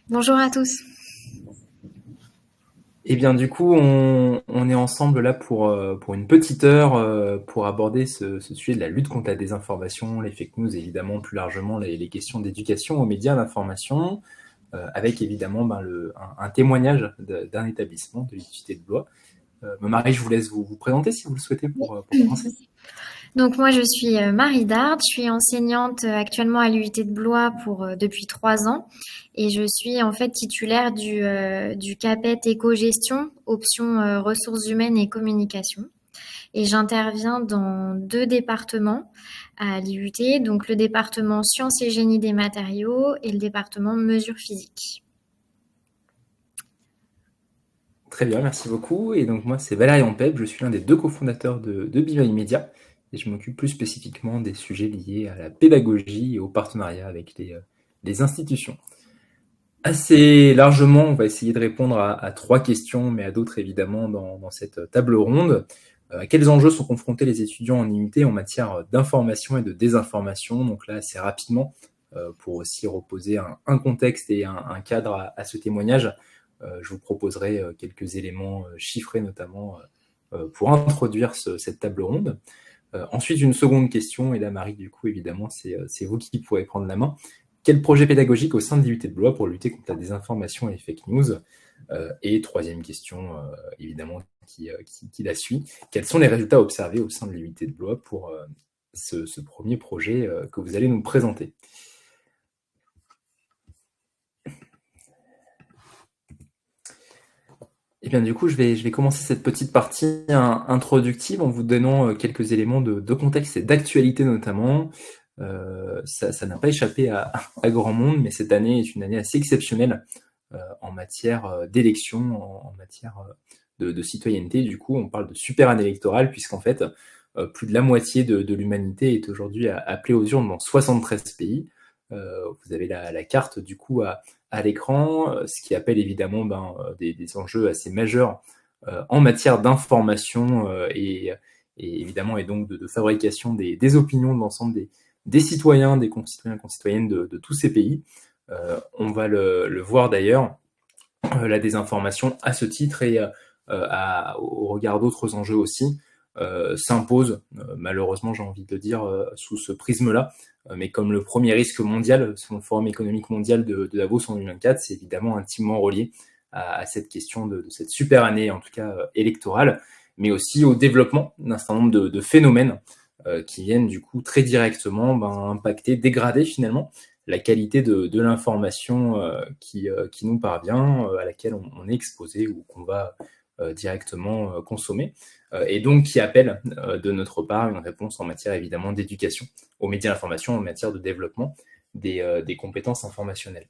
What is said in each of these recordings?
Bonjour à tous. Eh bien, du coup, on est ensemble là pour une petite heure pour aborder ce sujet de la lutte contre la désinformation, les fake news, et évidemment plus largement les questions d'éducation aux médias d'information, avec évidemment un témoignage d'un établissement de l'Université de Blois. Marie, je vous laisse vous présenter si vous le souhaitez pour commencer. Donc moi je suis Marie Dard, je suis enseignante actuellement à l'UIT de Blois depuis 3 ans et je suis en fait titulaire du CAPET éco-gestion, option ressources humaines et communication. Et j'interviens dans 2 départements à l'IUT, donc le département sciences et génie des matériaux et le département mesures physiques. Très bien, merci beaucoup. Et donc moi, c'est Valérian Pep, je suis l'un des deux cofondateurs de Bivail Media et je m'occupe plus spécifiquement des sujets liés à la pédagogie et au partenariat avec les institutions. Assez largement, on va essayer de répondre à 3 questions, mais à d'autres évidemment dans cette table ronde. À quels enjeux sont confrontés les étudiants en IUT en matière d'information et de désinformation? Donc là, assez rapidement, pour aussi reposer un contexte et un cadre à ce témoignage, je vous proposerai quelques éléments chiffrés notamment pour introduire cette table ronde. Ensuite, une seconde question, et là, Marie, du coup, évidemment, c'est vous qui pourrez prendre la main. Quel projet pédagogique au sein de l'IUT de Blois pour lutter contre la désinformation et les fake news? Et troisième question, évidemment, qui la suit. Quels sont les résultats observés au sein de l'IUT de Blois pour ce premier projet que vous allez nous présenter? Et bien, du coup, je vais commencer cette petite partie introductive en vous donnant quelques éléments de contexte et d'actualité notamment. Ça n'a pas échappé à grand monde, mais cette année est une année assez exceptionnelle en matière d'élection, en matière de citoyenneté. Du coup, on parle de super année électorale, puisqu'en fait, plus de la moitié de l'humanité est aujourd'hui appelée aux urnes dans 73 pays. Vous avez la carte, du coup, à l'écran, ce qui appelle évidemment des enjeux assez majeurs en matière d'information et évidemment et donc de fabrication des opinions de l'ensemble des citoyens, des concitoyens, concitoyennes de tous ces pays. On va le voir d'ailleurs, la désinformation à ce titre et au regard d'autres enjeux aussi s'impose, malheureusement j'ai envie de le dire, sous ce prisme-là, mais comme le premier risque mondial, selon le Forum économique mondial de Davos en 2024, c'est évidemment intimement relié à cette question de cette super année, en tout cas électorale, mais aussi au développement d'un certain nombre de phénomènes qui viennent du coup très directement impacter, dégrader finalement la qualité de l'information qui nous parvient, à laquelle on est exposé ou qu'on va directement consommer, et donc qui appelle de notre part une réponse en matière évidemment d'éducation aux médias d'information, en matière de développement des compétences informationnelles.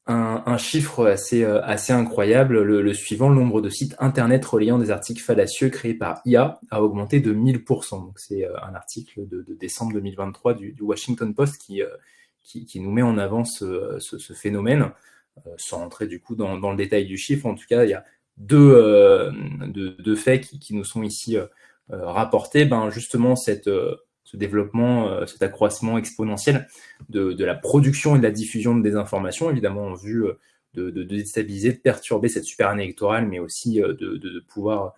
Un chiffre assez incroyable, le suivant: le nombre de sites internet relayant des articles fallacieux créés par IA a augmenté de 1000%. Donc c'est un article de décembre 2023 du Washington Post qui nous met en avant ce phénomène, sans entrer du coup dans le détail du chiffre. En tout cas, il y a deux faits qui nous sont ici rapportés. Justement, ce développement, cet accroissement exponentiel de la production et de la diffusion de désinformation, évidemment en vue de déstabiliser, de perturber cette super année électorale, mais aussi de pouvoir,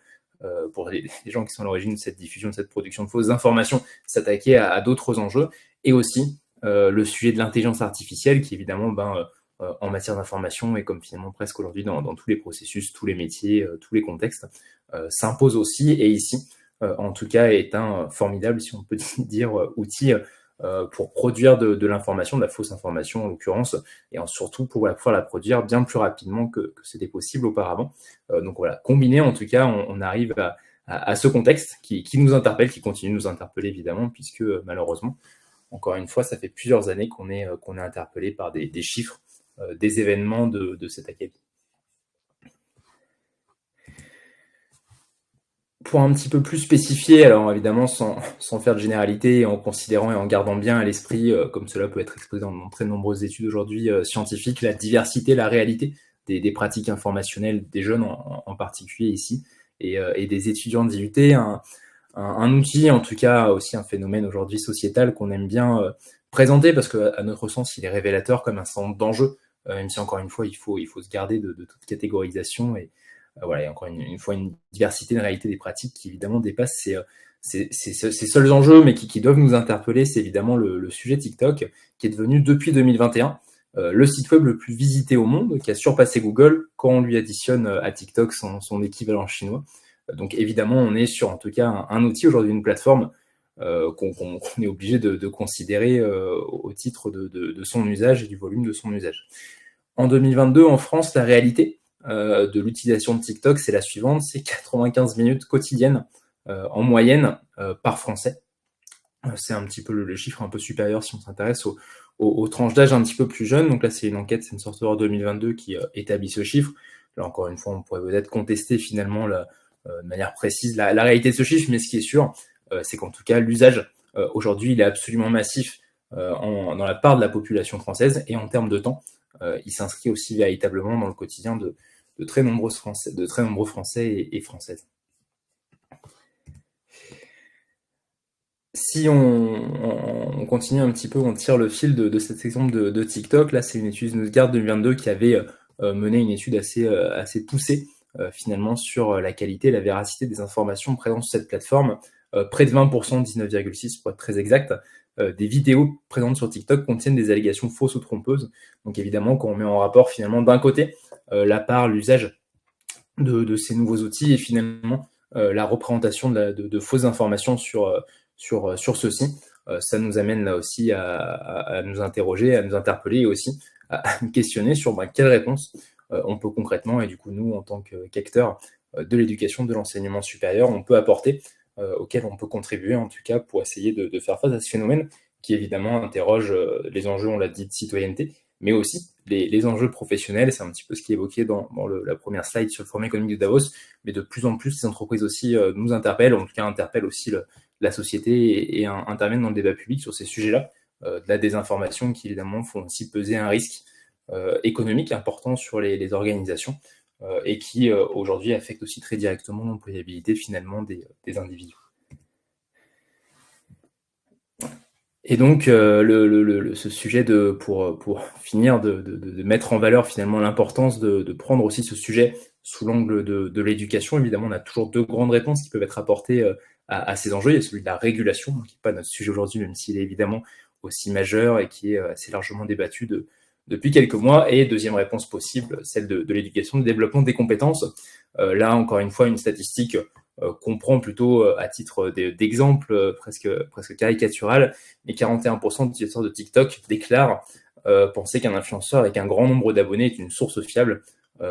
pour les gens qui sont à l'origine de cette diffusion, de cette production de fausses informations, s'attaquer à d'autres enjeux, et aussi le sujet de l'intelligence artificielle, qui évidemment, en matière d'information, et comme finalement presque aujourd'hui dans tous les processus, tous les métiers, tous les contextes, s'impose aussi, et ici, en tout cas, est un formidable, si on peut dire, outil pour produire de l'information, de la fausse information en l'occurrence, et surtout pour pouvoir la produire bien plus rapidement que c'était possible auparavant. Donc voilà, combiné en tout cas, on arrive à ce contexte qui nous interpelle, qui continue de nous interpeller évidemment, puisque malheureusement, encore une fois, ça fait plusieurs années qu'on est interpellé par des chiffres, des événements de cet acabit. Pour un petit peu plus spécifier, alors évidemment sans faire de généralité, en considérant et en gardant bien à l'esprit, comme cela peut être exposé dans de très nombreuses études aujourd'hui scientifiques, la diversité, la réalité des pratiques informationnelles des jeunes en particulier ici, et des étudiants d'IUT, un outil, en tout cas aussi un phénomène aujourd'hui sociétal qu'on aime bien présenter, parce qu'à notre sens il est révélateur comme un certain nombre d'enjeux même si encore une fois, il faut se garder de toute catégorisation et voilà, il y a encore une fois une diversité, une réalité des pratiques qui évidemment dépasse ces seuls enjeux, mais qui doivent nous interpeller. C'est évidemment le sujet TikTok, qui est devenu depuis 2021 le site web le plus visité au monde, qui a surpassé Google quand on lui additionne à TikTok son équivalent chinois. Donc évidemment, on est sur en tout cas un outil aujourd'hui, une plateforme qu'on est obligé de considérer au titre de son usage et du volume de son usage. En 2022, en France, la réalité de l'utilisation de TikTok, c'est la suivante, c'est 95 minutes quotidiennes en moyenne par Français. C'est un petit peu le chiffre un peu supérieur si on s'intéresse aux tranches d'âge un petit peu plus jeunes. Donc là, c'est une enquête, c'est une Sortoir 2022 qui établit ce chiffre. Là, encore une fois, on pourrait peut-être contester finalement de manière précise la réalité de ce chiffre, mais ce qui est sûr, c'est qu'en tout cas, l'usage aujourd'hui, il est absolument massif dans la part de la population française et en termes de temps, il s'inscrit aussi véritablement dans le quotidien de très nombreux Français et Françaises. Si on continue un petit peu, on tire le fil de cet exemple de TikTok, là c'est une étude NewsGuard 2022 qui avait mené une étude assez poussée finalement sur la qualité et la véracité des informations présentes sur cette plateforme. Près de 20%, 19,6% pour être très exact, des vidéos présentes sur TikTok contiennent des allégations fausses ou trompeuses. Donc évidemment, quand on met en rapport finalement d'un côté la part, l'usage de ces nouveaux outils et finalement la représentation de fausses informations sur ceci, ça nous amène là aussi à nous interroger, à nous interpeller et aussi à nous questionner sur quelles réponses on peut concrètement, et du coup nous en tant qu'acteurs de l'éducation, de l'enseignement supérieur, on peut apporter, auquel on peut contribuer en tout cas pour essayer de faire face à ce phénomène qui évidemment interroge les enjeux, on l'a dit, de citoyenneté, mais aussi les enjeux professionnels. C'est un petit peu ce qui est évoqué dans la première slide sur le forum économique de Davos, mais de plus en plus, les entreprises aussi nous interpellent, en tout cas interpellent aussi la société et interviennent dans le débat public sur ces sujets-là, de la désinformation qui évidemment font aussi peser un risque économique important sur les organisations et qui aujourd'hui affectent aussi très directement l'employabilité finalement des individus. Et donc, ce sujet pour finir, de mettre en valeur finalement l'importance de prendre aussi ce sujet sous l'angle de l'éducation. Évidemment, on a toujours deux grandes réponses qui peuvent être apportées à ces enjeux. Il y a celui de la régulation, qui n'est pas notre sujet aujourd'hui, même s'il est évidemment aussi majeur et qui est assez largement débattu depuis quelques mois. Et deuxième réponse possible, celle de l'éducation, du développement des compétences. Là, encore une fois, une statistique qu'on prend plutôt à titre d'exemple presque caricatural, mais 41% d'utilisateurs de TikTok déclarent penser qu'un influenceur avec un grand nombre d'abonnés est une source fiable.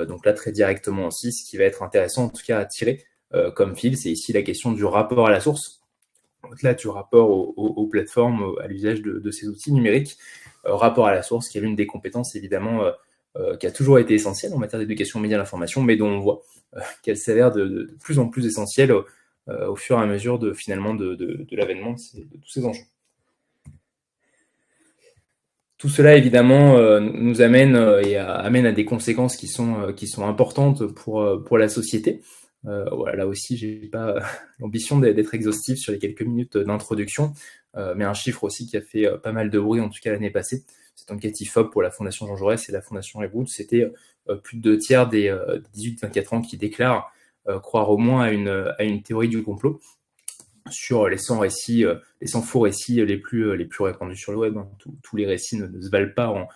Donc là, très directement aussi, ce qui va être intéressant en tout cas à tirer comme fil, c'est ici la question du rapport à la source. Au-delà du rapport aux plateformes, à l'usage de ces outils numériques, rapport à la source, qui est l'une des compétences évidemment qui a toujours été essentielle en matière d'éducation média et d'information, mais dont on voit qu'elle s'avère de plus en plus essentielle au fur et à mesure de l'avènement de tous ces enjeux. Tout cela, évidemment, nous amène et amène à des conséquences qui sont importantes pour la société. Voilà, là aussi, j'ai pas l'ambition d'être exhaustif sur les quelques minutes d'introduction, mais un chiffre aussi qui a fait pas mal de bruit, en tout cas l'année passée. Cette enquête IFOP pour la Fondation Jean Jaurès et la Fondation Reboot, c'était plus de 2/3 des 18-24 ans qui déclarent croire au moins à une théorie du complot sur les 100 récits, les 100 faux récits les plus répandus sur le web. Tous les récits ne se valent pas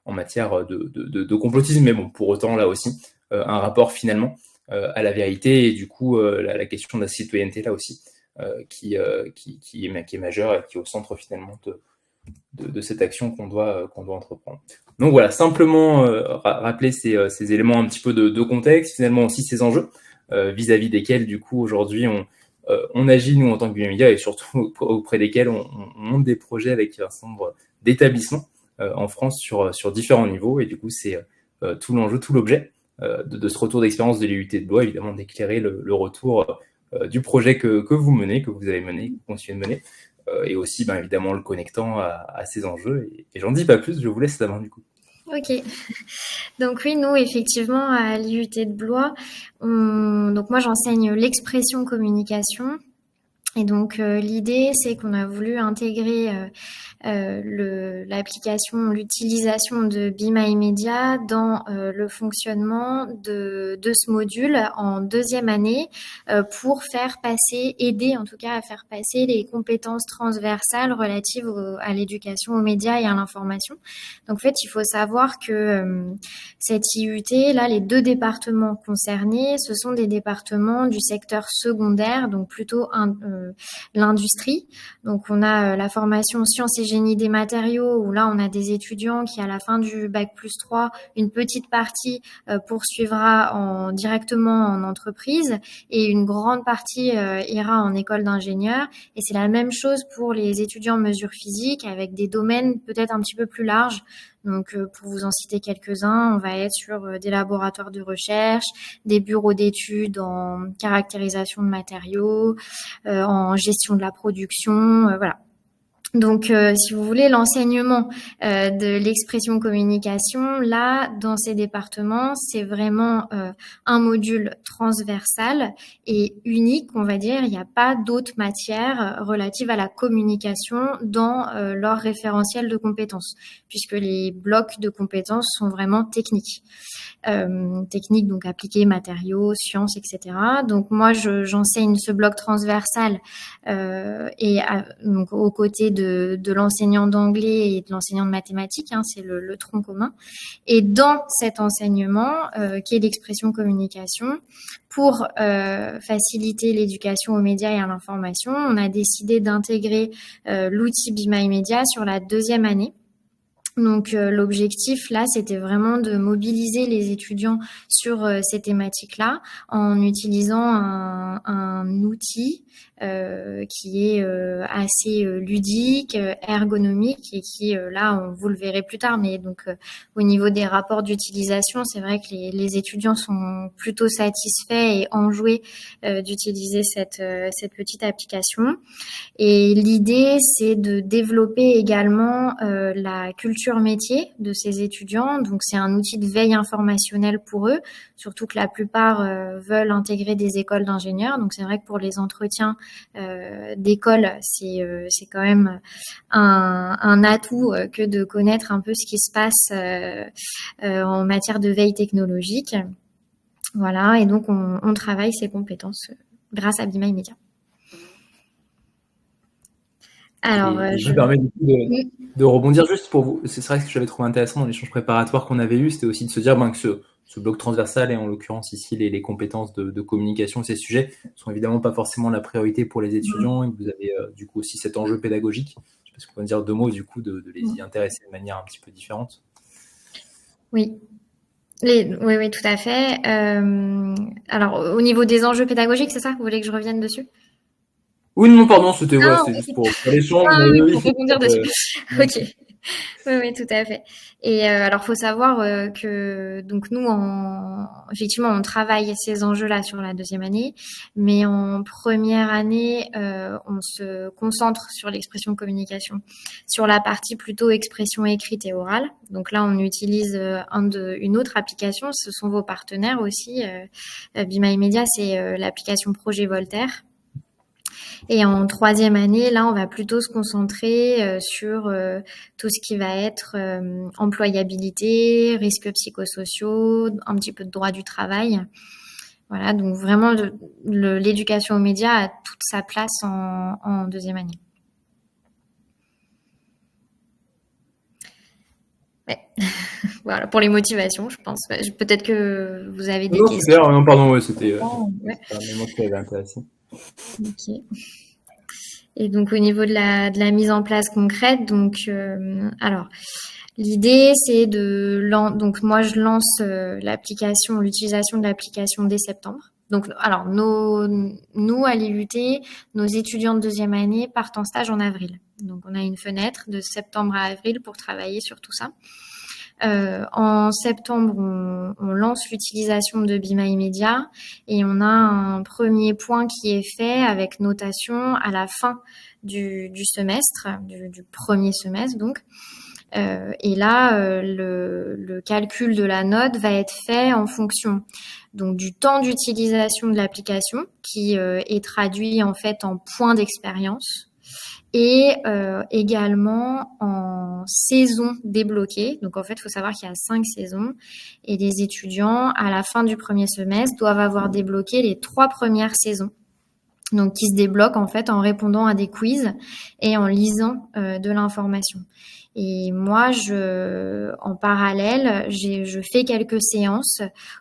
en matière de complotisme, mais bon, pour autant, là aussi, un rapport finalement à la vérité et du coup, la question de la citoyenneté, là aussi, qui est majeure et qui est au centre finalement de cette action qu'on doit entreprendre. Donc voilà, simplement rappeler ces éléments un petit peu de contexte, finalement aussi ces enjeux vis-à-vis desquels, du coup, aujourd'hui, on agit, nous, en tant que biomédia, et surtout auprès desquels on monte des projets avec un certain nombre d'établissements en France sur différents niveaux. Et du coup, c'est tout l'enjeu, tout l'objet de ce retour d'expérience de l'IUT de Blois, évidemment, d'éclairer le retour du projet que vous menez, que vous avez mené, que vous continuez de mener, et aussi, évidemment, le connectant à ces enjeux. Et j'en dis pas plus, je vous laisse la main, du coup. Ok. Donc oui, nous, effectivement, à l'IUT de Blois, donc moi, j'enseigne l'expression communication. Et donc l'idée, c'est qu'on a voulu intégrer l'utilisation de Be My Media dans le fonctionnement de ce module en deuxième année pour aider en tout cas à faire passer les compétences transversales relatives à l'éducation aux médias et à l'information. Donc en fait, il faut savoir que cette IUT, là, les 2 départements concernés, ce sont des départements du secteur secondaire, donc plutôt l'industrie. Donc on a la formation sciences et génie des matériaux où là on a des étudiants qui à la fin du bac+3, une petite partie poursuivra directement en entreprise et une grande partie ira en école d'ingénieur. Et c'est la même chose pour les étudiants en mesures physiques avec des domaines peut-être un petit peu plus larges. Donc, pour vous en citer quelques-uns, on va être sur des laboratoires de recherche, des bureaux d'études en caractérisation de matériaux, en gestion de la production, voilà. Donc, si vous voulez, l'enseignement de l'expression communication, là, dans ces départements, c'est vraiment un module transversal et unique, on va dire. Il n'y a pas d'autres matières relatives à la communication dans leur référentiel de compétences, puisque les blocs de compétences sont vraiment techniques. Techniques, donc appliquées, matériaux, sciences, etc. Donc, moi, j'enseigne ce bloc transversal donc aux côtés de l'enseignant d'anglais et de l'enseignant de mathématiques, hein, c'est le tronc commun. Et dans cet enseignement, qui est l'expression communication, pour faciliter l'éducation aux médias et à l'information, on a décidé d'intégrer l'outil Be My Media sur la deuxième année. Donc l'objectif là, c'était vraiment de mobiliser les étudiants sur ces thématiques-là en utilisant un outil qui est assez ludique, ergonomique et qui là, vous le verrez plus tard, mais donc au niveau des rapports d'utilisation, c'est vrai que les étudiants sont plutôt satisfaits et enjoués d'utiliser cette petite application. Et l'idée, c'est de développer également la culture métier de ces étudiants. Donc, c'est un outil de veille informationnelle pour eux, surtout que la plupart veulent intégrer des écoles d'ingénieurs. Donc, c'est vrai que pour les entretiens d'école, c'est quand même un atout que de connaître un peu ce qui se passe en matière de veille technologique. Voilà, et donc on travaille ces compétences grâce à Be My Media. Alors, Et je me permets du coup de rebondir juste pour vous. C'est vrai que ce que j'avais trouvé intéressant dans l'échange préparatoire qu'on avait eu, c'était aussi de se dire que ce bloc transversal, et en l'occurrence ici les compétences de communication, ces sujets, sont évidemment pas forcément la priorité pour les étudiants, et que vous avez du coup aussi cet enjeu pédagogique. Je sais pas si on peut dire 2 mots du coup de les y intéresser de manière un petit peu différente. Oui. Oui, tout à fait. Alors, au niveau des enjeux pédagogiques, c'est ça? Vous voulez que je revienne dessus? Oui, non, pardon, c'était Ah, juste pour l'échange, ah mais oui, oui. pour rebondir dessus. Ok. Oui, tout à fait. Et alors, faut savoir que donc nous, effectivement, on travaille ces enjeux-là sur la deuxième année, mais en première année, on se concentre sur l'expression communication, sur la partie plutôt expression écrite et orale. Donc là, on utilise une autre application. Ce sont vos partenaires aussi. Be My Media, c'est l'application Projet Voltaire. Et en troisième année, là, on va plutôt se concentrer sur tout ce qui va être employabilité, risques psychosociaux, un petit peu de droit du travail. Voilà, donc vraiment, l'éducation aux médias a toute sa place en deuxième année. Ouais. Voilà, pour les motivations, je pense. Peut-être que vous avez des questions. Super, non, pardon, ouais, c'était Ouais. moi qui avait intéressé. Ok. Et donc au niveau de la mise en place concrète, donc alors l'idée c'est donc moi je lance l'utilisation de l'application dès septembre. Donc alors nous à l'IUT, nos étudiants de deuxième année partent en stage en avril. Donc on a une fenêtre de septembre à avril pour travailler sur tout ça. En septembre, on lance l'utilisation de Be My Media et on a un premier point qui est fait avec notation à la fin du semestre, du premier semestre donc. Et là, le calcul de la note va être fait en fonction donc du temps d'utilisation de l'application qui est traduit en fait en points d'expérience et également en saisons débloquées. Donc en fait, il faut savoir qu'il y a 5 saisons et les étudiants, à la fin du premier semestre, doivent avoir débloqué les 3 premières saisons. Donc qui se débloquent en fait en répondant à des quiz et en lisant de l'information. Et moi, en parallèle, je fais quelques séances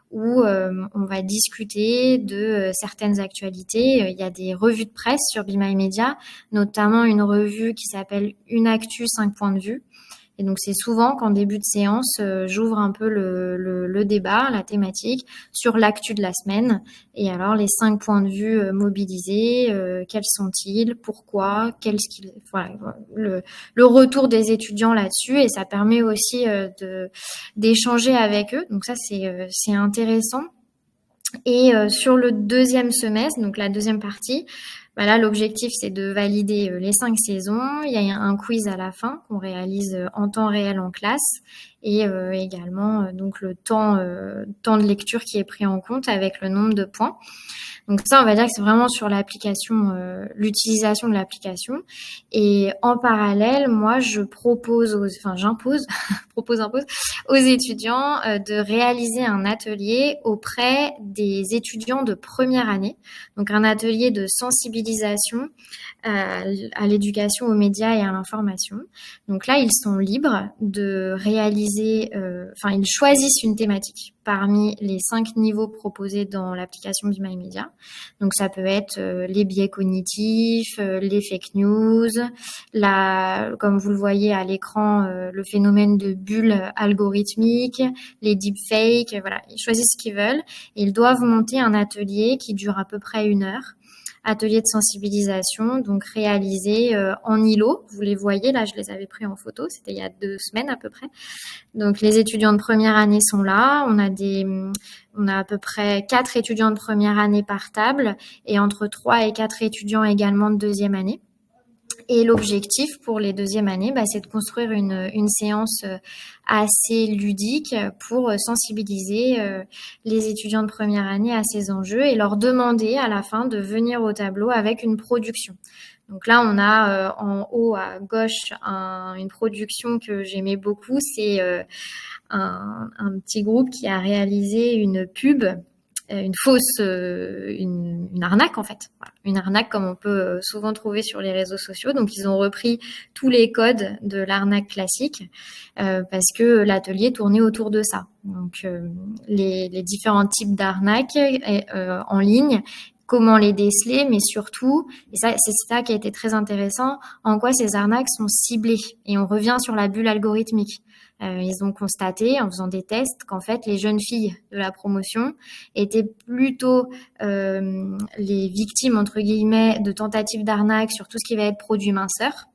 où on va discuter de certaines actualités. Il y a des revues de presse sur Be My Media, notamment une revue qui s'appelle Une actu 5 points de vue. Et donc c'est souvent qu'en début de séance, j'ouvre un peu le débat, la thématique sur l'actu de la semaine. Et alors les 5 points de vue mobilisés, quels sont-ils, pourquoi, voilà, le retour des étudiants là-dessus. Et ça permet aussi d'échanger avec eux. Donc ça c'est intéressant. Et sur le deuxième semestre, donc la deuxième partie, bah là, l'objectif, c'est de valider les 5 saisons. Il y a un quiz à la fin qu'on réalise en temps réel en classe et également donc le temps de lecture qui est pris en compte avec le nombre de points. Donc ça, on va dire que c'est vraiment sur l'application, l'utilisation de l'application. Et en parallèle, moi, j'impose impose aux étudiants de réaliser un atelier auprès des étudiants de première année. Donc un atelier de sensibilisation à l'éducation, aux médias et à l'information. Donc là, ils sont libres de réaliser, ils choisissent une thématique parmi les 5 niveaux proposés dans l'application Be My Media. Donc ça peut être les biais cognitifs, les fake news, comme vous le voyez à l'écran, le phénomène de bulle algorithmique, les deepfakes, voilà, ils choisissent ce qu'ils veulent et ils doivent monter un atelier qui dure à peu près 1 heure. Atelier de sensibilisation, donc réalisé en îlot. Vous les voyez, là, je les avais pris en photo. C'était il y a 2 semaines à peu près. Donc, les étudiants de première année sont là. On a à peu près 4 étudiants de première année par table et entre 3 et 4 étudiants également de deuxième année. Et l'objectif pour les deuxièmes années, c'est de construire une séance assez ludique pour sensibiliser les étudiants de première année à ces enjeux et leur demander à la fin de venir au tableau avec une production. Donc là, on a en haut à gauche une production que j'aimais beaucoup. C'est un petit groupe qui a réalisé une pub, une arnaque en fait. Voilà. Une arnaque comme on peut souvent trouver sur les réseaux sociaux. Donc ils ont repris tous les codes de l'arnaque classique parce que l'atelier tournait autour de ça. Donc les différents types d'arnaques en ligne, comment les déceler, mais surtout, et ça c'est ça qui a été très intéressant, en quoi ces arnaques sont ciblées. Et on revient sur la bulle algorithmique. Ils ont constaté en faisant des tests qu'en fait les jeunes filles de la promotion étaient plutôt les victimes entre guillemets de tentatives d'arnaque sur tout ce qui va être produit minceur,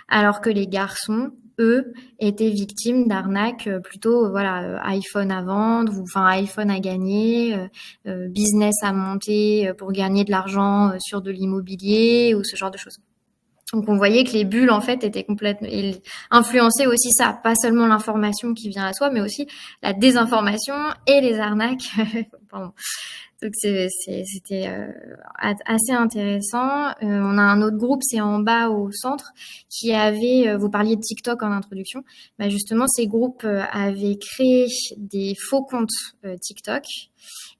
alors que les garçons eux étaient victimes d'arnaques plutôt iPhone à vendre ou iPhone à gagner, business à monter pour gagner de l'argent sur de l'immobilier ou ce genre de choses. Donc on voyait que les bulles en fait étaient complètement influençaient aussi ça, pas seulement l'information qui vient à soi, mais aussi la désinformation et les arnaques. Pardon. Donc c'était assez intéressant. On a un autre groupe, c'est en bas au centre, qui avait, vous parliez de TikTok en introduction, justement ces groupes avaient créé des faux comptes TikTok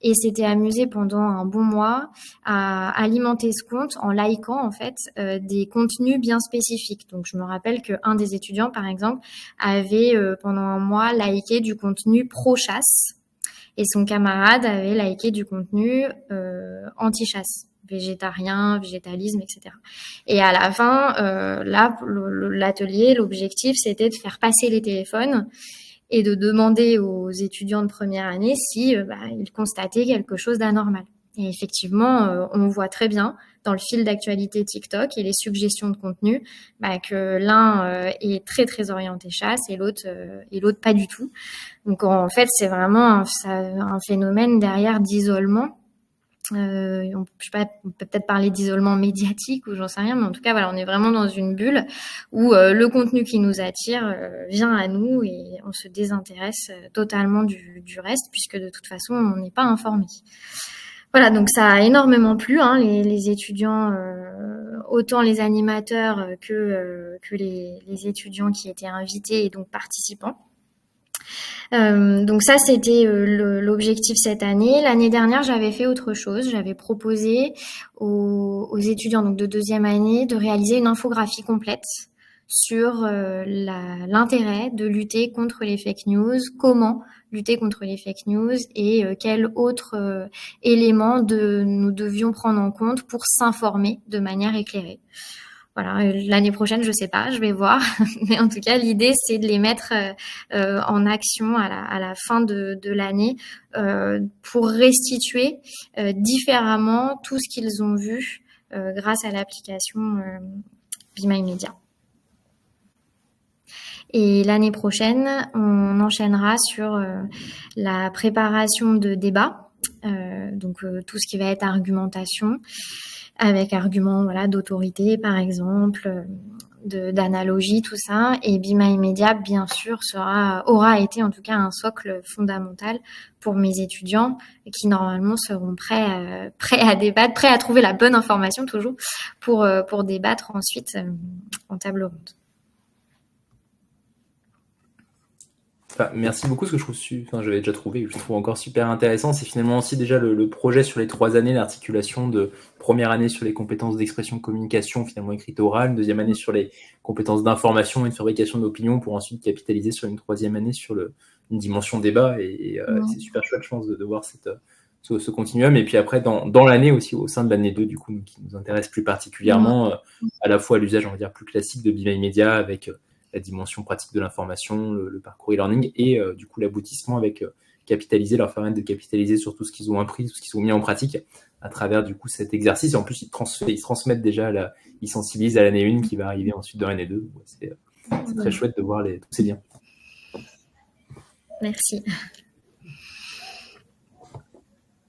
et s'étaient amusés pendant un bon mois à alimenter ce compte en likant en fait des contenus bien spécifiques. Donc je me rappelle qu'un des étudiants par exemple avait pendant un mois liké du contenu pro-chasse et son camarade avait liké du contenu anti-chasse, végétarien, végétalisme, etc. Et à la fin, l'atelier, l'objectif, c'était de faire passer les téléphones et de demander aux étudiants de première année si ils constataient quelque chose d'anormal. Et effectivement, on voit très bien dans le fil d'actualité TikTok et les suggestions de contenu que l'un est très très orienté chasse et l'autre pas du tout. Donc en fait, c'est vraiment un phénomène derrière d'isolement Je sais pas, on peut peut-être parler d'isolement médiatique ou j'en sais rien, mais en tout cas, voilà, on est vraiment dans une bulle où le contenu qui nous attire vient à nous et on se désintéresse totalement du reste, puisque de toute façon, on n'est pas informé. Voilà, donc ça a énormément plu, hein, les étudiants, autant les animateurs que les étudiants qui étaient invités et donc participants. Donc ça, c'était l'objectif cette année. L'année dernière, j'avais fait autre chose. J'avais proposé aux étudiants donc de deuxième année de réaliser une infographie complète sur l'intérêt de lutter contre les fake news, comment lutter contre les fake news et quels autres éléments nous devions prendre en compte pour s'informer de manière éclairée. Voilà, l'année prochaine, je sais pas, je vais voir. Mais en tout cas, l'idée, c'est de les mettre en action à la fin de l'année pour restituer différemment tout ce qu'ils ont vu grâce à l'application Be My Media. Et l'année prochaine, on enchaînera sur la préparation de débats, donc tout ce qui va être argumentation, avec arguments voilà d'autorité par exemple, d'analogie, tout ça. Et Be My Media, bien sûr, aura été en tout cas un socle fondamental pour mes étudiants qui normalement seront prêts à débattre, prêts à trouver la bonne information toujours pour débattre ensuite en table ronde. Enfin, merci beaucoup, ce que je j'avais déjà trouvé, je trouve encore super intéressant. C'est finalement aussi déjà le projet sur les 3 années, l'articulation de première année sur les compétences d'expression, communication, finalement écrite orale, une deuxième année sur les compétences d'information et de fabrication d'opinion, pour ensuite capitaliser sur une troisième année sur une dimension débat. Et c'est super chouette, je pense, de voir ce continuum. Et puis après, dans l'année aussi, au sein de l'année 2, du coup, qui nous intéresse plus particulièrement, à la fois l'usage, on va dire, plus classique de Be My Media avec la dimension pratique de l'information, le parcours e-learning et du coup l'aboutissement avec capitaliser, leur permettre de capitaliser sur tout ce qu'ils ont appris, tout ce qu'ils ont mis en pratique à travers du coup cet exercice. Et en plus, ils se transmettent déjà, ils sensibilisent à l'année 1 qui va arriver ensuite dans l'année 2. C'est très chouette de voir tous ces liens. Merci.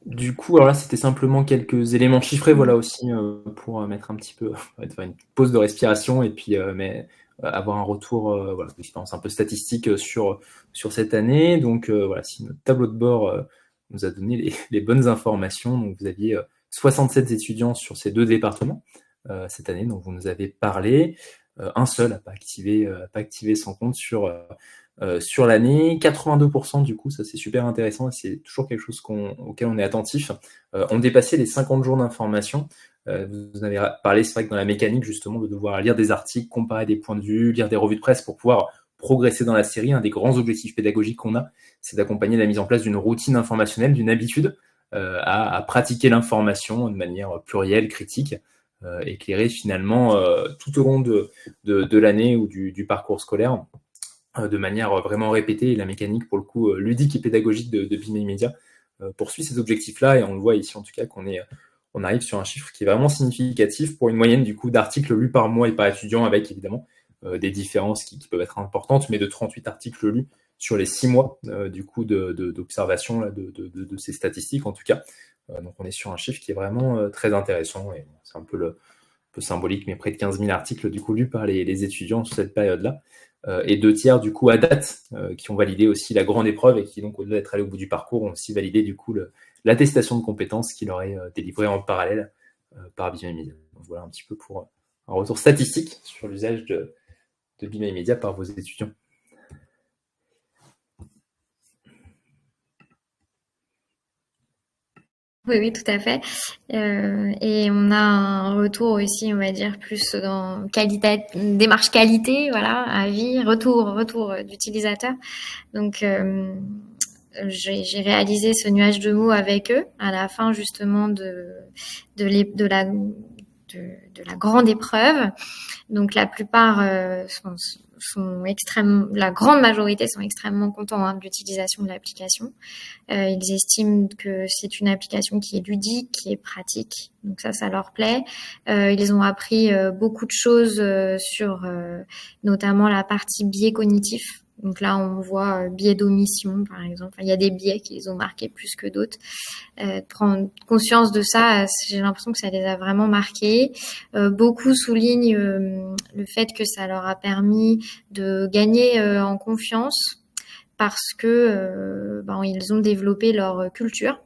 Du coup, alors là, c'était simplement quelques éléments chiffrés, voilà aussi pour mettre un petit peu, faire une pause de respiration et puis avoir un retour, voilà, d'expérience un peu statistique sur cette année. Donc voilà, si notre tableau de bord nous a donné les bonnes informations, donc vous aviez 67 étudiants sur ces 2 départements cette année, dont vous nous avez parlé. Un seul n'a pas activé son compte sur l'année. 82% du coup, ça c'est super intéressant et c'est toujours quelque chose auquel on est attentif, ont dépassé les 50 jours d'information. Vous en avez parlé, c'est vrai que dans la mécanique justement de devoir lire des articles, comparer des points de vue, lire des revues de presse pour pouvoir progresser dans la série, un des grands objectifs pédagogiques qu'on a, c'est d'accompagner la mise en place d'une routine informationnelle, d'une habitude à pratiquer l'information de manière plurielle, critique, éclairée finalement tout au long de l'année ou du parcours scolaire, de manière vraiment répétée. Et la mécanique, pour le coup, ludique et pédagogique de Be My Media poursuit ces objectifs-là. Et on le voit ici, en tout cas, on arrive sur un chiffre qui est vraiment significatif pour une moyenne du coup d'articles lus par mois et par étudiant, avec évidemment des différences qui peuvent être importantes, mais de 38 articles lus sur les 6 mois du coup d'observation de ces statistiques, en tout cas. Donc on est sur un chiffre qui est vraiment très intéressant, et c'est un peu symbolique, mais près de 15 000 articles du coup lus par les étudiants sur cette période-là. Et 2 tiers du coup à date qui ont validé aussi la grande épreuve et qui donc au-delà d'être allés au bout du parcours ont aussi validé du coup l'attestation de compétences qui leur est délivrée en parallèle par Be My Media. Donc voilà un petit peu pour un retour statistique sur l'usage de Be My Media par vos étudiants. Oui, tout à fait. Et on a un retour aussi, on va dire, plus dans démarche qualité, voilà, avis, retour d'utilisateur. Donc, j'ai réalisé ce nuage de mots avec eux à la fin justement de la grande épreuve. Donc, la plupart la grande majorité sont extrêmement contents de l'utilisation de l'application. Ils estiment que c'est une application qui est ludique, qui est pratique. Donc ça leur plaît. Ils ont appris beaucoup de choses sur notamment la partie biais cognitif. Donc là, on voit biais d'omission, par exemple. Il y a des biais qui les ont marqués plus que d'autres. Prendre conscience de ça, j'ai l'impression que ça les a vraiment marqués. Beaucoup soulignent le fait que ça leur a permis de gagner en confiance parce que ils ont développé leur culture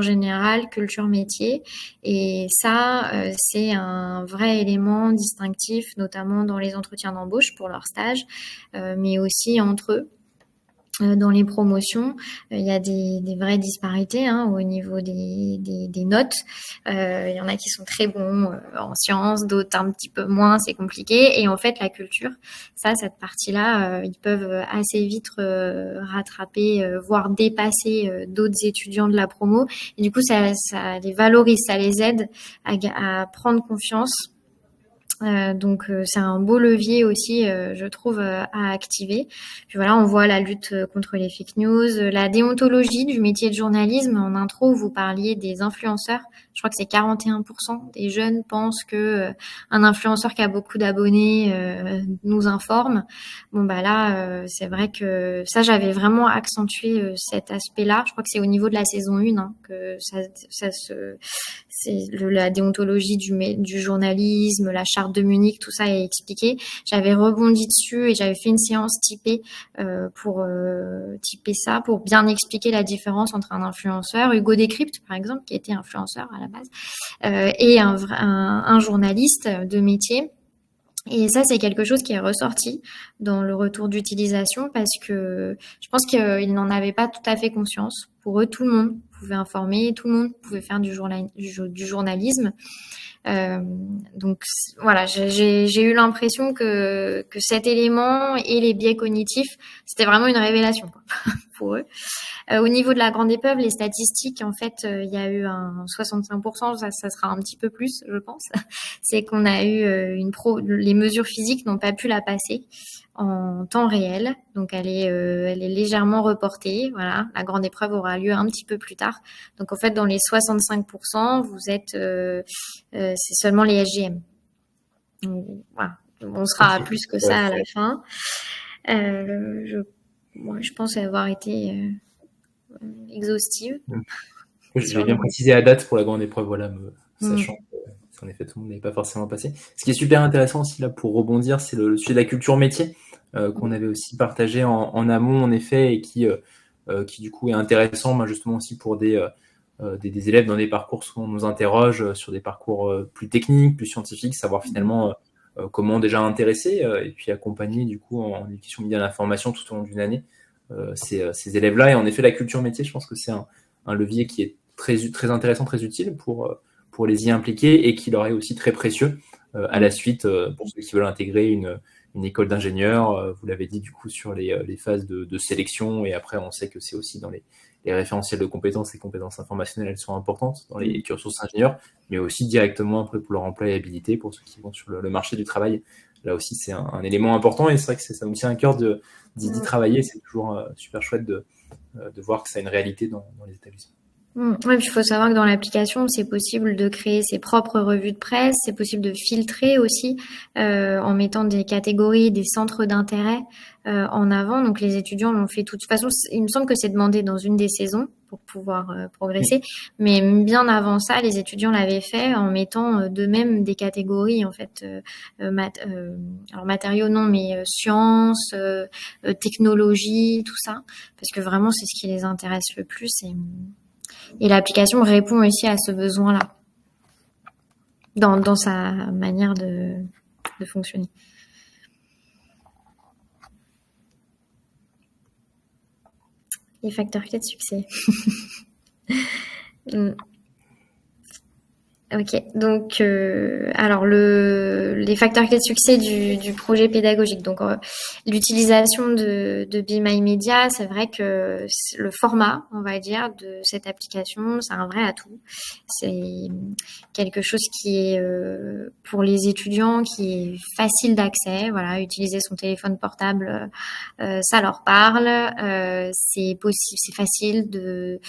générale, culture métier, et ça, c'est un vrai élément distinctif, notamment dans les entretiens d'embauche pour leur stage, mais aussi entre eux. Dans les promotions, il y a des vraies disparités au niveau des notes. Il y en a qui sont très bons en sciences, d'autres un petit peu moins, c'est compliqué. Et en fait, la culture, cette partie-là, ils peuvent assez vite rattraper, voire dépasser d'autres étudiants de la promo. Et du coup, ça les valorise, ça les aide à prendre confiance. Donc c'est un beau levier aussi, je trouve, à activer. Puis voilà, on voit la lutte contre les fake news, la déontologie du métier de journalisme. En intro, vous parliez des influenceurs. Je crois que c'est 41% des jeunes pensent que un influenceur qui a beaucoup d'abonnés nous informe. Bon bah là, c'est vrai que ça, j'avais vraiment accentué cet aspect-là. Je crois que c'est au niveau de la saison 1 que c'est la déontologie du journalisme, la charte de Munich, tout ça est expliqué. J'avais rebondi dessus et j'avais fait une séance typée pour typer ça, pour bien expliquer la différence entre un influenceur, Hugo Décrypte par exemple, qui était influenceur à la base, et un journaliste de métier. Et ça, c'est quelque chose qui est ressorti dans le retour d'utilisation parce que je pense qu'ils n'en avaient pas tout à fait conscience. Pour eux, tout le monde pouvait informer, tout le monde pouvait faire du journalisme. Euh, donc voilà, j'ai eu l'impression que cet élément et les biais cognitifs, c'était vraiment une révélation quoi, pour eux. Au niveau de la grande épreuve, les statistiques, en fait, il y a eu un 65%, ça sera un petit peu plus, je pense. C'est qu'on a eu les mesures physiques n'ont pas pu la passer en temps réel, donc elle est légèrement reportée. Voilà, la grande épreuve aura lieu un petit peu plus tard. Donc en fait, dans les 65%, c'est seulement les SGM. Donc, voilà, on sera à Ok. plus que Ouais, ça à la fin. Je pense avoir été exhaustive j'ai sur bien le. précisé la date pour la grande épreuve, voilà, Mm. sachant que en effet tout le monde n'est pas forcément passé. Ce qui est super intéressant aussi là pour rebondir, c'est le sujet de la culture métier qu'on avait aussi partagé en amont en effet et qui du coup est intéressant justement aussi pour des élèves dans des parcours souvent on nous interroge sur des parcours plus techniques, plus scientifiques, savoir finalement comment déjà intéresser et puis accompagner du coup en éducation média à l'information tout au long d'une année ces élèves-là. Et en effet, la culture métier, je pense que c'est un levier qui est très intéressant, très utile pour les y impliquer et qui leur est aussi très précieux à la suite pour ceux qui veulent intégrer une école d'ingénieur. Vous l'avez dit du coup sur les phases de sélection et après on sait que c'est aussi dans les référentiels de compétences, les compétences informationnelles, elles sont importantes dans les cursus ingénieurs, mais aussi directement après pour leur employabilité, pour ceux qui vont sur le marché du travail. Là aussi, c'est un élément important et c'est vrai que ça me tient à cœur d'y travailler. C'est toujours super chouette de voir que ça a une réalité dans les établissements. Ouais, puis il faut savoir que dans l'application, c'est possible de créer ses propres revues de presse, c'est possible de filtrer aussi en mettant des catégories, des centres d'intérêt en avant. Donc les étudiants l'ont fait tout. De toute façon, il me semble que c'est demandé dans une des saisons pour pouvoir progresser. Mais bien avant ça, les étudiants l'avaient fait en mettant d'eux-mêmes des catégories en fait. Alors matériaux non, mais sciences, technologie, tout ça, parce que vraiment c'est ce qui les intéresse le plus. Et l'application répond aussi à ce besoin-là dans sa manière de fonctionner. Les facteurs clés de succès. Ok, donc alors les facteurs clés de succès du projet pédagogique. Donc l'utilisation de Be My Media, c'est vrai que le format, on va dire, de cette application, c'est un vrai atout. C'est quelque chose qui est pour les étudiants qui est facile d'accès. Voilà, utiliser son téléphone portable, ça leur parle. C'est possible, c'est facile de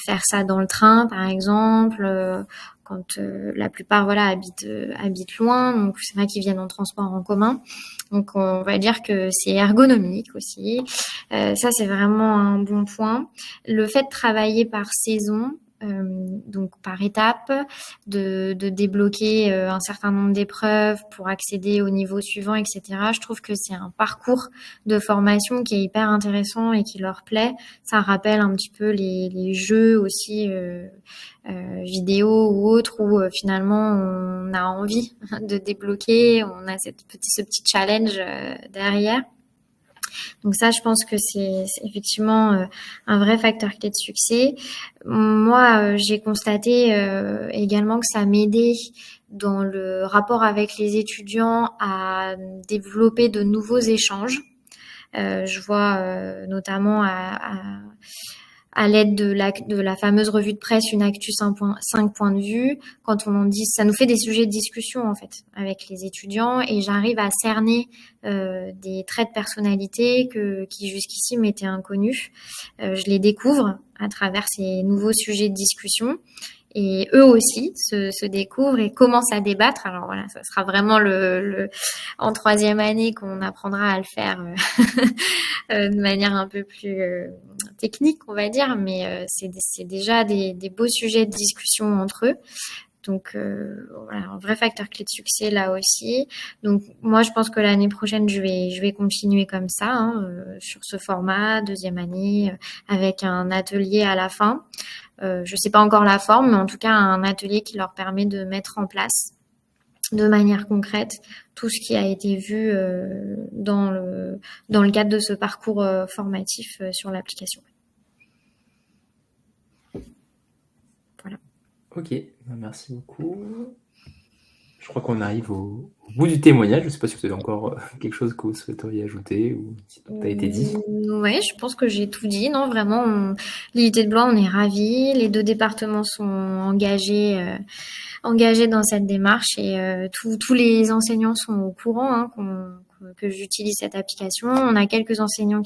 faire ça dans le train, par exemple. quand la plupart habitent loin, donc c'est vrai qu'ils viennent en transport en commun. Donc on va dire que c'est ergonomique aussi. Ça c'est vraiment un bon point. Le fait de travailler par saison, donc par étapes, de débloquer un certain nombre d'épreuves pour accéder au niveau suivant, etc. Je trouve que c'est un parcours de formation qui est hyper intéressant et qui leur plaît. Ça rappelle un petit peu les jeux aussi vidéo ou autres où finalement on a envie de débloquer, on a ce petit challenge derrière. Donc ça, je pense que c'est effectivement un vrai facteur clé de succès. Moi, j'ai constaté également que ça m'aidait dans le rapport avec les étudiants à développer de nouveaux échanges. Je vois notamment à l'aide de la fameuse revue de presse, une actu 5 points de vue, quand on en dit, ça nous fait des sujets de discussion en fait avec les étudiants et j'arrive à cerner des traits de personnalité qui jusqu'ici m'étaient inconnus. Je les découvre à travers ces nouveaux sujets de discussion. Et eux aussi se découvrent et commencent à débattre. Alors voilà, ça sera vraiment en troisième année qu'on apprendra à le faire de manière un peu plus technique, on va dire, mais c'est déjà des beaux sujets de discussion entre eux. Donc voilà, un vrai facteur clé de succès là aussi. Donc moi je pense que l'année prochaine je vais continuer comme ça sur ce format deuxième année avec un atelier à la fin. Je sais pas encore la forme, mais en tout cas un atelier qui leur permet de mettre en place de manière concrète tout ce qui a été vu dans le cadre de ce parcours formatif sur l'application. Voilà. Ok, merci beaucoup. Je crois qu'on arrive au bout du témoignage. Je ne sais pas si vous avez encore quelque chose que vous souhaiteriez ajouter ou si tout a été dit. Ouais, je pense que j'ai tout dit. Non, vraiment, l'IUT de Blois, on est ravis. Les deux départements sont engagés dans cette démarche et tous les enseignants sont au courant que j'utilise cette application. On a quelques enseignants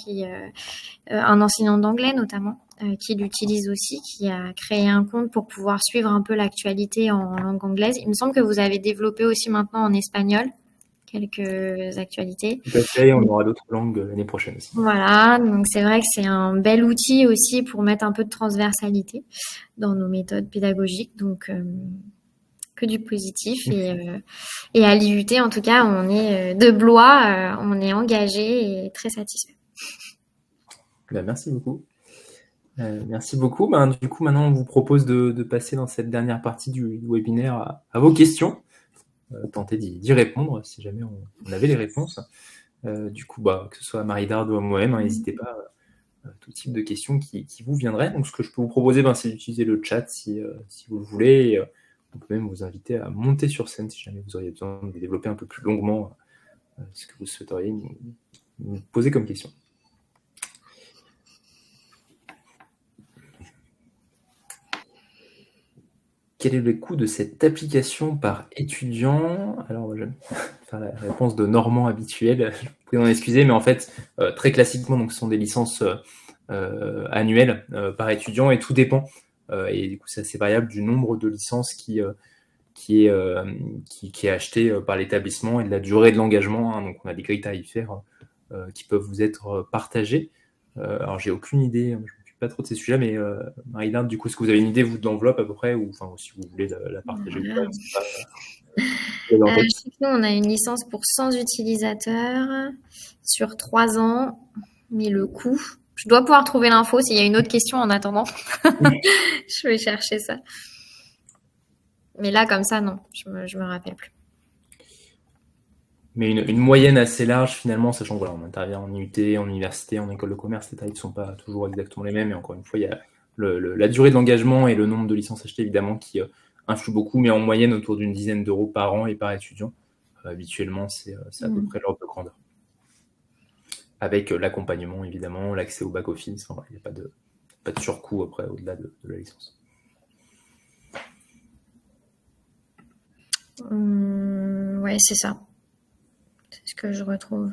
un enseignant d'anglais notamment, qui l'utilise aussi, qui a créé un compte pour pouvoir suivre un peu l'actualité en langue anglaise. Il me semble que vous avez développé aussi maintenant en espagnol quelques actualités. Tout à fait, on aura d'autres langues l'année prochaine aussi. Voilà, donc c'est vrai que c'est un bel outil aussi pour mettre un peu de transversalité dans nos méthodes pédagogiques. Donc que du positif et à l'IUT en tout cas on est de Blois, on est engagé et très satisfait. Merci beaucoup. Merci beaucoup. Du coup, maintenant, on vous propose de passer dans cette dernière partie du webinaire à vos questions. Tenter d'y répondre si jamais on avait les réponses. Du coup, que ce soit à Marie-Darde ou à moi-même, n'hésitez pas tout type de questions qui vous viendraient. Donc, ce que je peux vous proposer, c'est d'utiliser le chat si vous le voulez. Et, on peut même vous inviter à monter sur scène si jamais vous auriez besoin de développer un peu plus longuement ce que vous souhaiteriez nous poser comme question. Quel est le coût de cette application par étudiant? Alors, je vais faire la réponse de Normand habituelle. Vous pouvez m'en excuser, mais en fait, très classiquement, donc, ce sont des licences annuelles par étudiant et tout dépend. Et du coup, c'est assez variable du nombre de licences qui est acheté par l'établissement et de la durée de l'engagement. Donc, on a des grilles tarifaires qui peuvent vous être partagées. Alors, j'ai aucune idée. Pas trop de ces sujets, mais Marie-Darde, du coup, est-ce que vous avez une idée, vous, de l'enveloppe à peu près, ou si vous voulez la partager ou pas, je sais pas. Je sais que nous, on a une licence pour 100 utilisateurs sur 3 ans, mais le coût, je dois pouvoir trouver l'info s'il y a une autre question en attendant. Je vais chercher ça. Mais là, comme ça, non, je me rappelle plus. Mais une moyenne assez large, finalement, sachant qu'on intervient en IUT, en université, en école de commerce, les tarifs ne sont pas toujours exactement les mêmes. Et encore une fois, il y a la durée de l'engagement et le nombre de licences achetées, évidemment, qui influent beaucoup, mais en moyenne, autour d'une dizaine d'euros par an et par étudiant. Habituellement, c'est à peu près l'ordre de grandeur. Avec l'accompagnement, évidemment, l'accès au back-office. Il n'y a pas de surcoût après, au-delà de la licence. Ouais, c'est ça. C'est ce que je retrouve.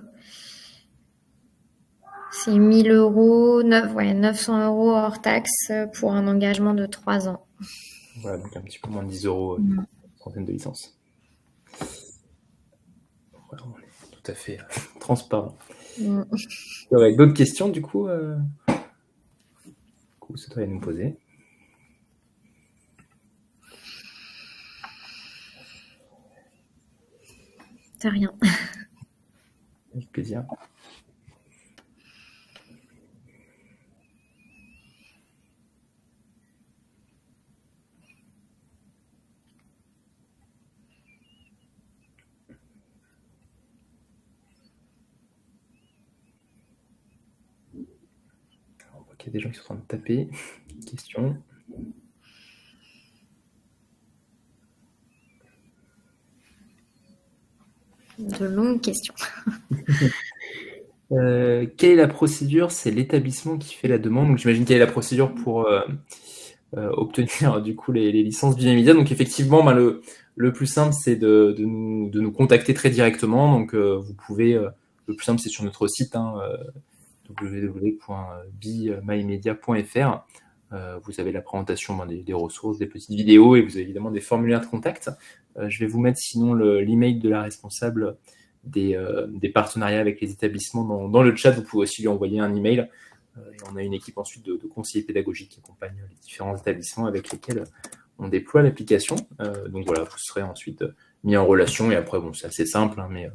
C'est 1 000 €, 900 € hors taxe pour un engagement de 3 ans. Voilà, donc un petit peu moins de 10 euros, Mmh. trentaine de licences. Voilà, on est tout à fait transparent. Mmh. Avec d'autres questions, du coup, c'est toi à nous poser. C'est rien. Avec plaisir. Alors, on voit qu'il y a des gens qui sont en train de taper. Question. De longues questions. Quelle est la procédure? C'est l'établissement qui fait la demande. Donc j'imagine quelle est la procédure pour obtenir du coup les licences Bimedia. Donc effectivement, ben, le plus simple, c'est de nous contacter très directement. Donc vous pouvez, le plus simple, c'est sur notre site, hein, www.bimymedia.fr. Vous avez la présentation des ressources, des petites vidéos et vous avez évidemment des formulaires de contact. Je vais vous mettre sinon l'email de la responsable des partenariats avec les établissements dans le chat. Vous pouvez aussi lui envoyer un email. Et on a une équipe ensuite de conseillers pédagogiques qui accompagnent les différents établissements avec lesquels on déploie l'application. Donc voilà, vous serez ensuite mis en relation et après, bon, c'est assez simple, hein, mais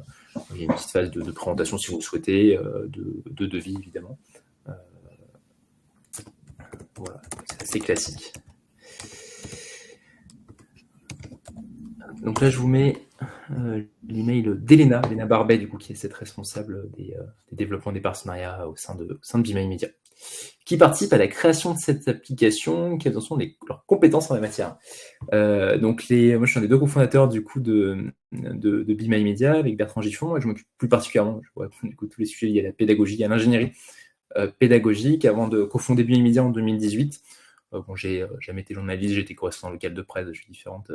il y a une petite phase de présentation si vous le souhaitez, de devis évidemment. Voilà, c'est assez classique. Donc là, je vous mets l'email d'Elena, Elena Barbet, du coup, qui est cette responsable des développements des partenariats au sein de Be My Media, qui participe à la création de cette application. Quelles en sont leurs compétences en la matière? Donc moi, je suis un des deux cofondateurs du coup de Be My Media avec Bertrand Giffon, et je m'occupe plus particulièrement, je vois du coup tous les sujets liés à la pédagogie, à l'ingénierie pédagogique, avant de cofonder Be My Media en 2018. Bon, j'ai jamais été journaliste, j'ai été correspondant local de presse, j'ai différentes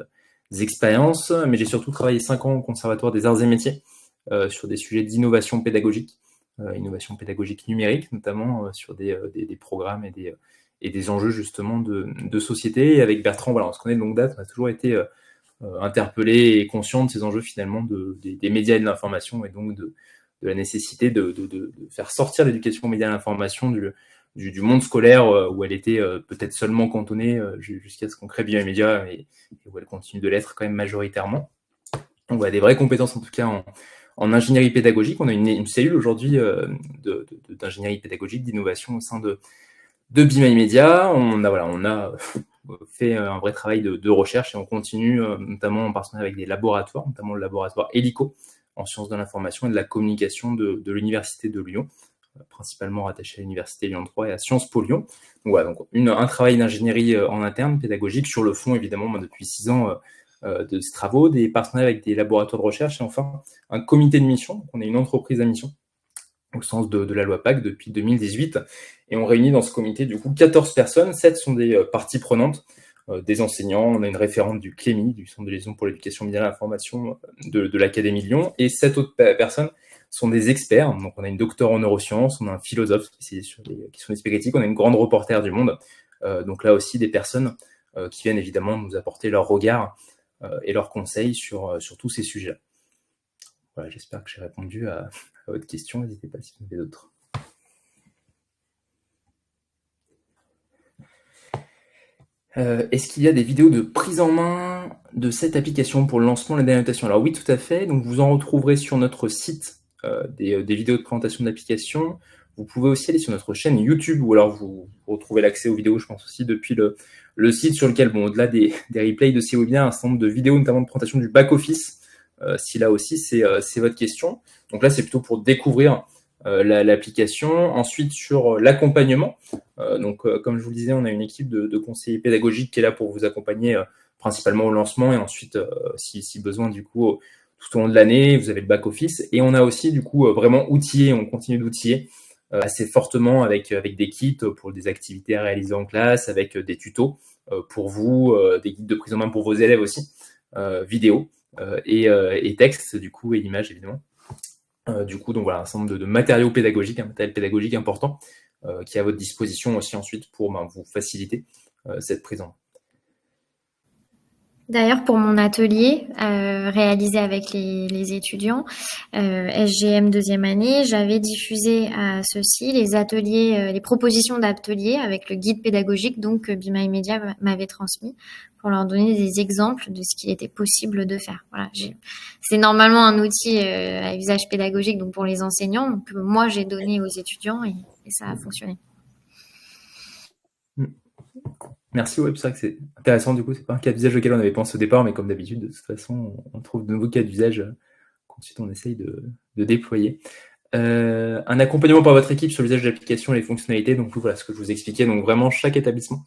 expériences, mais j'ai surtout travaillé 5 ans au Conservatoire des Arts et Métiers sur des sujets d'innovation pédagogique, innovation pédagogique numérique, notamment sur des programmes et des enjeux justement de société. Et avec Bertrand, voilà, on se connaît de longue date, on a toujours été interpellé et conscient de ces enjeux finalement des médias et de l'information, et donc de la nécessité de faire sortir l'éducation aux médias et à l'information du monde scolaire où elle était peut-être seulement cantonnée jusqu'à ce qu'on crée Be My Media et où elle continue de l'être quand même majoritairement. Donc voilà, des vraies compétences en tout cas en ingénierie pédagogique. On a une cellule aujourd'hui d'ingénierie pédagogique, d'innovation au sein de Be My Media. On a fait un vrai travail de recherche et on continue notamment en partenariat avec des laboratoires, notamment le laboratoire Helico en sciences de l'information et de la communication de l'Université de Lyon, principalement rattaché à l'Université Lyon 3 et à Sciences Po Lyon. Donc voilà, donc un travail d'ingénierie en interne, pédagogique, sur le fond évidemment, moi, depuis 6 ans de ces travaux, des partenariats avec des laboratoires de recherche et enfin un comité de mission. Donc on est une entreprise à mission au sens de la loi PAC depuis 2018. Et on réunit dans ce comité du coup 14 personnes, 7 sont des parties prenantes, des enseignants, on a une référente du CLEMI, du Centre de liaison pour l'éducation média et l'information de l'Académie de Lyon, et 7 autres personnes sont des experts. Donc on a une docteure en neurosciences, on a un philosophe qui sur les questions d'esprit critique, on a une grande reporter du Monde. Donc là aussi des personnes qui viennent évidemment nous apporter leur regard et leurs conseils sur tous ces sujets-là. Voilà, j'espère que j'ai répondu à votre question. N'hésitez pas si vous en avez d'autres. Est-ce qu'il y a des vidéos de prise en main de cette application pour le lancement et la notation? Alors oui, tout à fait. Donc vous en retrouverez sur notre site des vidéos de présentation de l'application. Vous pouvez aussi aller sur notre chaîne YouTube, ou alors vous retrouvez l'accès aux vidéos, je pense aussi, depuis le site sur lequel, bon, au-delà des replays de ces webinaires, un certain nombre de vidéos, notamment de présentation du back-office, si là aussi c'est votre question. Donc là, c'est plutôt pour découvrir l'application. Ensuite, sur l'accompagnement, comme je vous le disais, on a une équipe de conseillers pédagogiques qui est là pour vous accompagner principalement au lancement et ensuite, si besoin, du coup, tout au long de l'année, vous avez le back-office. Et on a aussi, du coup, vraiment outillé, on continue d'outiller assez fortement avec des kits pour des activités à réaliser en classe, avec des tutos pour vous, des guides de prise en main pour vos élèves aussi, vidéo et texte, du coup, et images, évidemment. Du coup, donc voilà, un certain nombre de matériaux pédagogiques, un matériel pédagogique important qui est à votre disposition aussi ensuite pour vous faciliter cette prise en main. D'ailleurs, pour mon atelier réalisé avec les étudiants, SGM deuxième année, j'avais diffusé à ceux-ci les ateliers, les propositions d'ateliers avec le guide pédagogique donc que Be My Media m'avait transmis pour leur donner des exemples de ce qu'il était possible de faire. Voilà, c'est normalement un outil à usage pédagogique donc pour les enseignants que moi j'ai donné aux étudiants et ça a fonctionné. Merci, ouais, c'est vrai que c'est intéressant, du coup, c'est pas un cas d'usage auquel on avait pensé au départ, mais comme d'habitude, de toute façon, on trouve de nouveaux cas d'usage qu'ensuite on essaye de déployer. Un accompagnement par votre équipe sur l'usage de l'application et les fonctionnalités, donc voilà ce que je vous expliquais, donc vraiment chaque établissement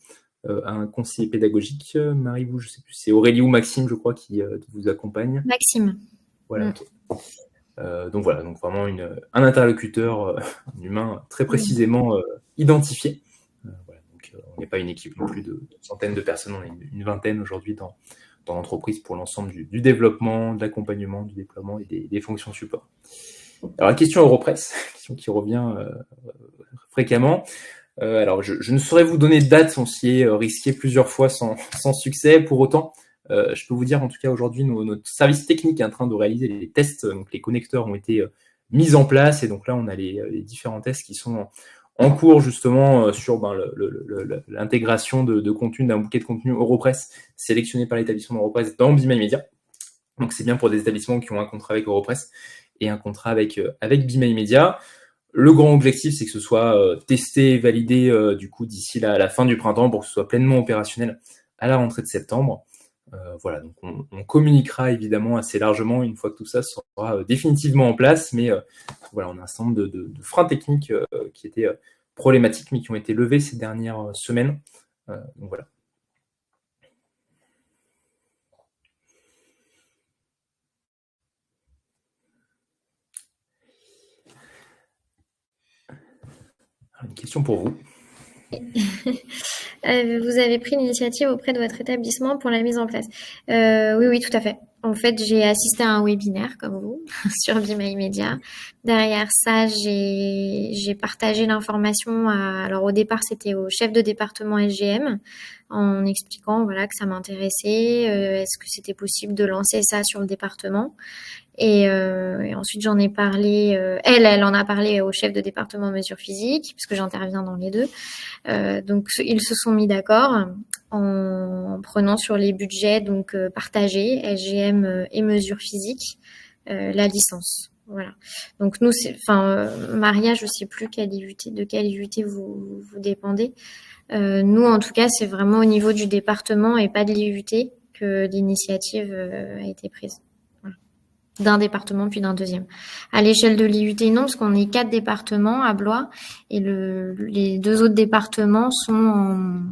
a un conseiller pédagogique. Marie, vous, je sais plus, c'est Aurélie ou Maxime, je crois, qui vous accompagne. Maxime. Voilà, ok. Donc voilà, donc vraiment un interlocuteur, un humain très précisément identifié. Voilà, donc on n'est pas une équipe non plus de centaines de personnes, on est une vingtaine aujourd'hui dans l'entreprise pour l'ensemble du développement, de l'accompagnement, du déploiement et des fonctions support. Alors la question Europress, question qui revient fréquemment. Alors je ne saurais vous donner de date, on s'y est risqué plusieurs fois sans succès. Pour autant, je peux vous dire en tout cas aujourd'hui, notre service technique est en train de réaliser les tests, donc les connecteurs ont été mis en place et donc là on a les différents tests qui sont en cours justement sur l'intégration de contenu d'un bouquet de contenu Europress sélectionné par l'établissement Europress dans Be My Media. Donc c'est bien pour des établissements qui ont un contrat avec Europress et un contrat avec Be My Media. Le grand objectif, c'est que ce soit testé et validé du coup d'ici la fin du printemps pour que ce soit pleinement opérationnel à la rentrée de septembre. Voilà, donc on communiquera évidemment assez largement une fois que tout ça sera définitivement en place, mais voilà, on a un certain nombre de freins techniques qui étaient problématiques, mais qui ont été levés ces dernières semaines. Donc voilà. Une question pour vous. Vous avez pris l'initiative auprès de votre établissement pour la mise en place. Oui, oui, tout à fait. En fait, j'ai assisté à un webinaire comme vous sur Be My Media. Derrière ça, j'ai partagé l'information. Alors au départ, c'était au chef de département SGM en expliquant voilà que ça m'intéressait. Est-ce que c'était possible de lancer ça sur le département? Et ensuite, j'en ai parlé. Elle en a parlé au chef de département mesures physiques, parce que j'interviens dans les deux. Donc, ils se sont mis d'accord en prenant sur les budgets donc partagés, SGM et mesures physiques, la licence. Voilà. Donc nous, Maria, je sais plus de quelle IUT vous dépendez. Nous, en tout cas, c'est vraiment au niveau du département et pas de l'IUT que l'initiative a été prise. D'un département puis d'un deuxième. À l'échelle de l'IUT, non, parce qu'on est 4 départements à Blois et les 2 autres départements sont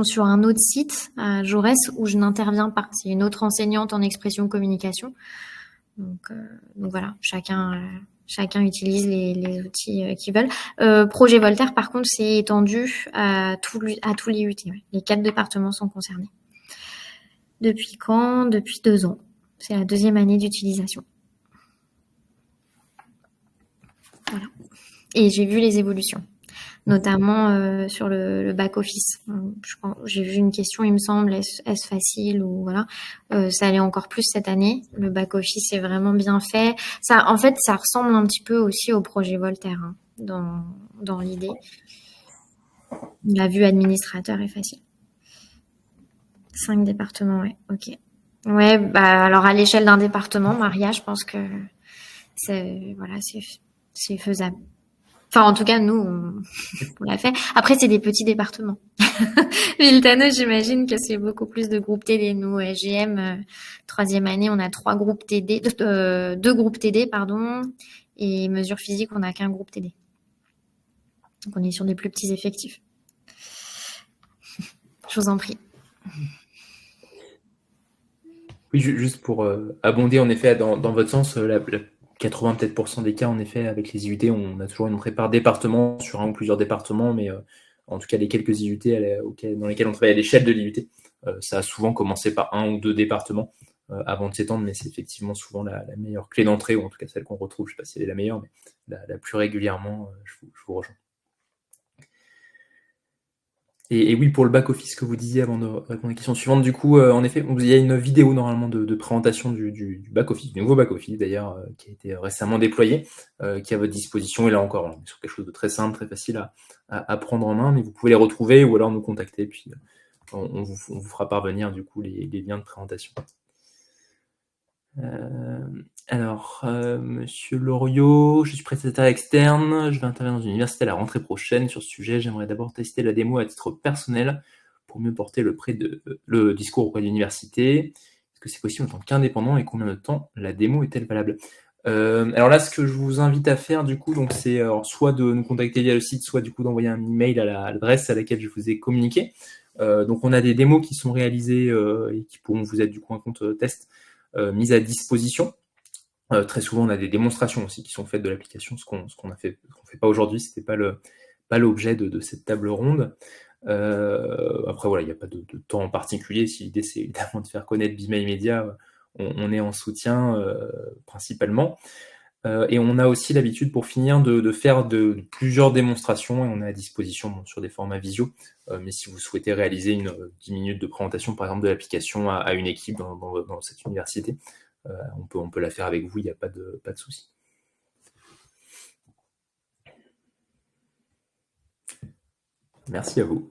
sur un autre site à Jaurès où je n'interviens pas. C'est une autre enseignante en expression communication. Donc voilà, chacun utilise les outils qu'ils veulent. Projet Voltaire, par contre, c'est étendu à tout l'IUT. Ouais. Les 4 départements sont concernés. Depuis quand? Depuis 2 ans. C'est la 2e année d'utilisation. Voilà. Et j'ai vu les évolutions, notamment sur le back-office. J'ai vu une question, il me semble, est-ce facile ou voilà. Ça allait encore plus cette année. Le back-office est vraiment bien fait. Ça, en fait, ça ressemble un petit peu aussi au projet Voltaire hein, dans l'idée. La vue administrateur est facile. 5 départements, ouais, ok. Ouais, bah alors à l'échelle d'un département, Maria, je pense que c'est faisable. Enfin, en tout cas, nous, on l'a fait. Après, c'est des petits départements. Viltano, j'imagine que c'est beaucoup plus de groupes TD. Nous, SGM, 3e année, on a 3 groupes TD, 2 groupes TD, pardon, et mesures physiques, on n'a qu'un groupe TD. Donc, on est sur des plus petits effectifs. Je vous en prie. Oui, juste pour abonder en effet dans votre sens, 80 peut-être % des cas en effet avec les IUT, on a toujours une entrée par département sur un ou plusieurs départements, mais en tout cas les quelques IUT dans lesquels on travaille à l'échelle de l'IUT, ça a souvent commencé par 1 ou 2 départements avant de s'étendre, mais c'est effectivement souvent la meilleure clé d'entrée, ou en tout cas celle qu'on retrouve, je ne sais pas si elle est la meilleure, mais la plus régulièrement, je vous rejoins. Et oui, pour le back-office que vous disiez avant de répondre à la question suivante, du coup, en effet, il y a une vidéo normalement de présentation du back-office, du nouveau back-office d'ailleurs, qui a été récemment déployé, qui est à votre disposition. Et là encore, on est sur quelque chose de très simple, très facile à prendre en main, mais vous pouvez les retrouver ou alors nous contacter, puis on vous fera parvenir du coup les liens de présentation. Monsieur Loriot, je suis prestataire externe, je vais intervenir dans une université à la rentrée prochaine sur ce sujet. J'aimerais d'abord tester la démo à titre personnel pour mieux porter le discours auprès de l'université. Est-ce que c'est possible en tant qu'indépendant et combien de temps la démo est-elle valable? Alors là, ce que je vous invite à faire du coup, donc c'est soit de nous contacter via le site, soit du coup d'envoyer un email à l'adresse à laquelle je vous ai communiqué. Donc on a des démos qui sont réalisées et qui pourront vous être du coup un compte test mises à disposition. Très souvent, on a des démonstrations aussi qui sont faites de l'application, ce qu'on fait pas aujourd'hui, c'était pas l'objet de cette table ronde. Après voilà, il n'y a pas de temps en particulier. Si l'idée c'est évidemment de faire connaître Be My Media, on est en soutien principalement. Et on a aussi l'habitude pour finir de faire de plusieurs démonstrations et on est à disposition sur des formats visio. Mais si vous souhaitez réaliser 10 minutes de présentation par exemple de l'application à une équipe dans cette université, on peut la faire avec vous, il n'y a pas de souci. Merci à vous.